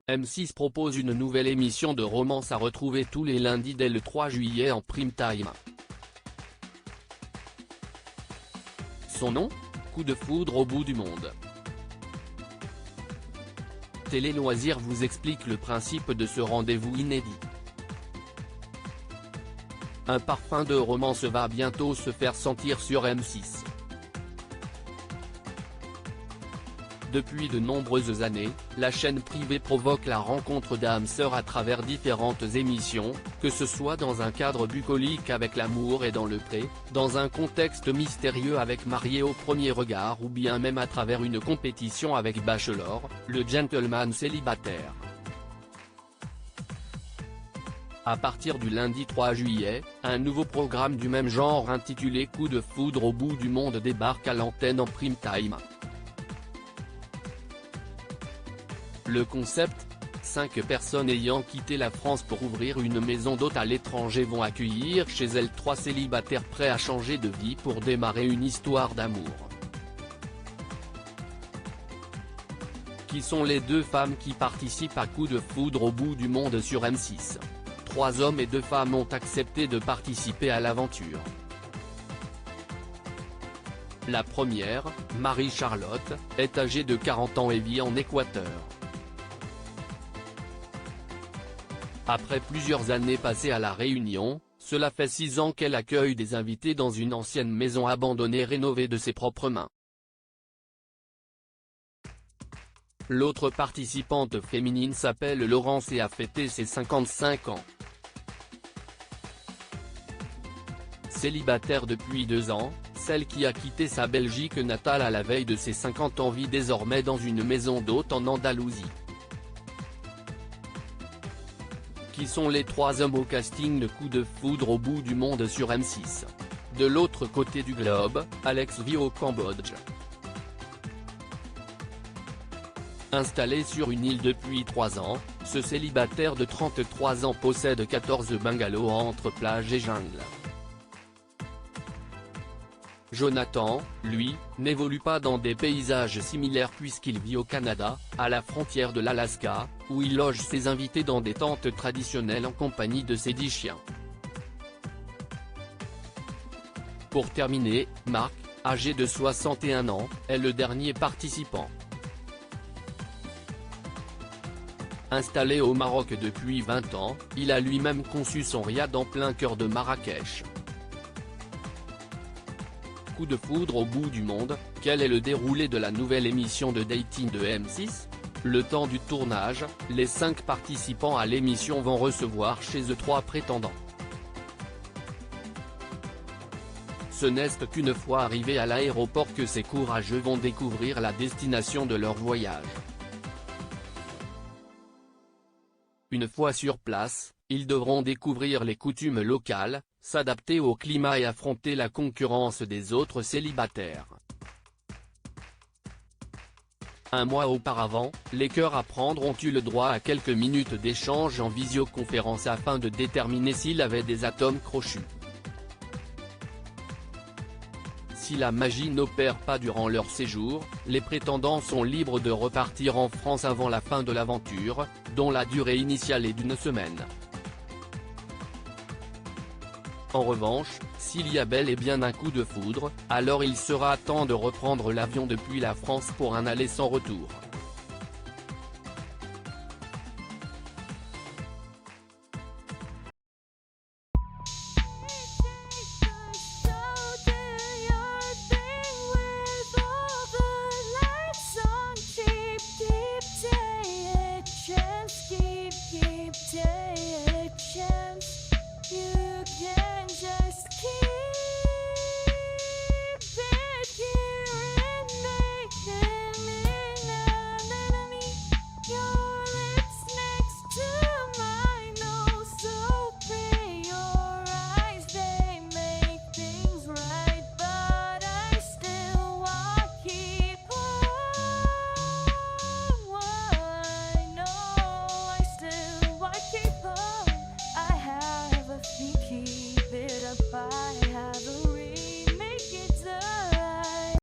M6 propose une nouvelle émission de romance à retrouver tous les lundis dès le 3 juillet en prime time. Son nom ? Coup de foudre au bout du monde. Télé Loisirs vous explique le principe de ce rendez-vous inédit. Un parfum de romance va bientôt se faire sentir sur M6. Depuis de nombreuses années, la chaîne privée provoque la rencontre d'âmes sœurs à travers différentes émissions, que ce soit dans un cadre bucolique avec L'amour est dans le pré, dans un contexte mystérieux avec Marié au premier regard ou bien même à travers une compétition avec Bachelor, le gentleman célibataire. À partir du lundi 3 juillet, un nouveau programme du même genre intitulé Coup de foudre au bout du monde débarque à l'antenne en prime time. Le concept ? 5 personnes ayant quitté la France pour ouvrir une maison d'hôte à l'étranger vont accueillir chez elles 3 célibataires prêts à changer de vie pour démarrer une histoire d'amour. Qui sont les 2 femmes qui participent à Coup de foudre au bout du monde sur M6 ? 3 hommes et 2 femmes ont accepté de participer à l'aventure. La première, Marie-Charlotte, est âgée de 40 ans et vit en Équateur. Après plusieurs années passées à La Réunion, cela fait 6 ans qu'elle accueille des invités dans une ancienne maison abandonnée rénovée de ses propres mains. L'autre participante féminine s'appelle Laurence et a fêté ses 55 ans. Célibataire depuis 2 ans, celle qui a quitté sa Belgique natale à la veille de ses 50 ans vit désormais dans une maison d'hôte en Andalousie. Qui sont les 3 hommes au casting de Coup de foudre au bout du monde sur M6 ? De l'autre côté du globe, Alex vit au Cambodge. Installé sur une île depuis 3 ans, ce célibataire de 33 ans possède 14 bungalows entre plage et jungle. Jonathan, lui, n'évolue pas dans des paysages similaires puisqu'il vit au Canada, à la frontière de l'Alaska, où il loge ses invités dans des tentes traditionnelles en compagnie de ses 10 chiens. Pour terminer, Marc, âgé de 61 ans, est le dernier participant. Installé au Maroc depuis 20 ans, il a lui-même conçu son riad en plein cœur de Marrakech. Coup de foudre au bout du monde, quel est le déroulé de la nouvelle émission de dating de M6 ? Le temps du tournage, les 5 participants à l'émission vont recevoir chez eux 3 prétendants. Ce n'est qu'une fois arrivés à l'aéroport que ces courageux vont découvrir la destination de leur voyage. Une fois sur place, ils devront découvrir les coutumes locales, s'adapter au climat et affronter la concurrence des autres célibataires. Un mois auparavant, les cœurs à prendre ont eu le droit à quelques minutes d'échange en visioconférence afin de déterminer s'il avait des atomes crochus. Si la magie n'opère pas durant leur séjour, les prétendants sont libres de repartir en France avant la fin de l'aventure, dont la durée initiale est d'1 semaine. En revanche, s'il y a bel et bien un coup de foudre, alors il sera temps de reprendre l'avion depuis la France pour un aller sans retour.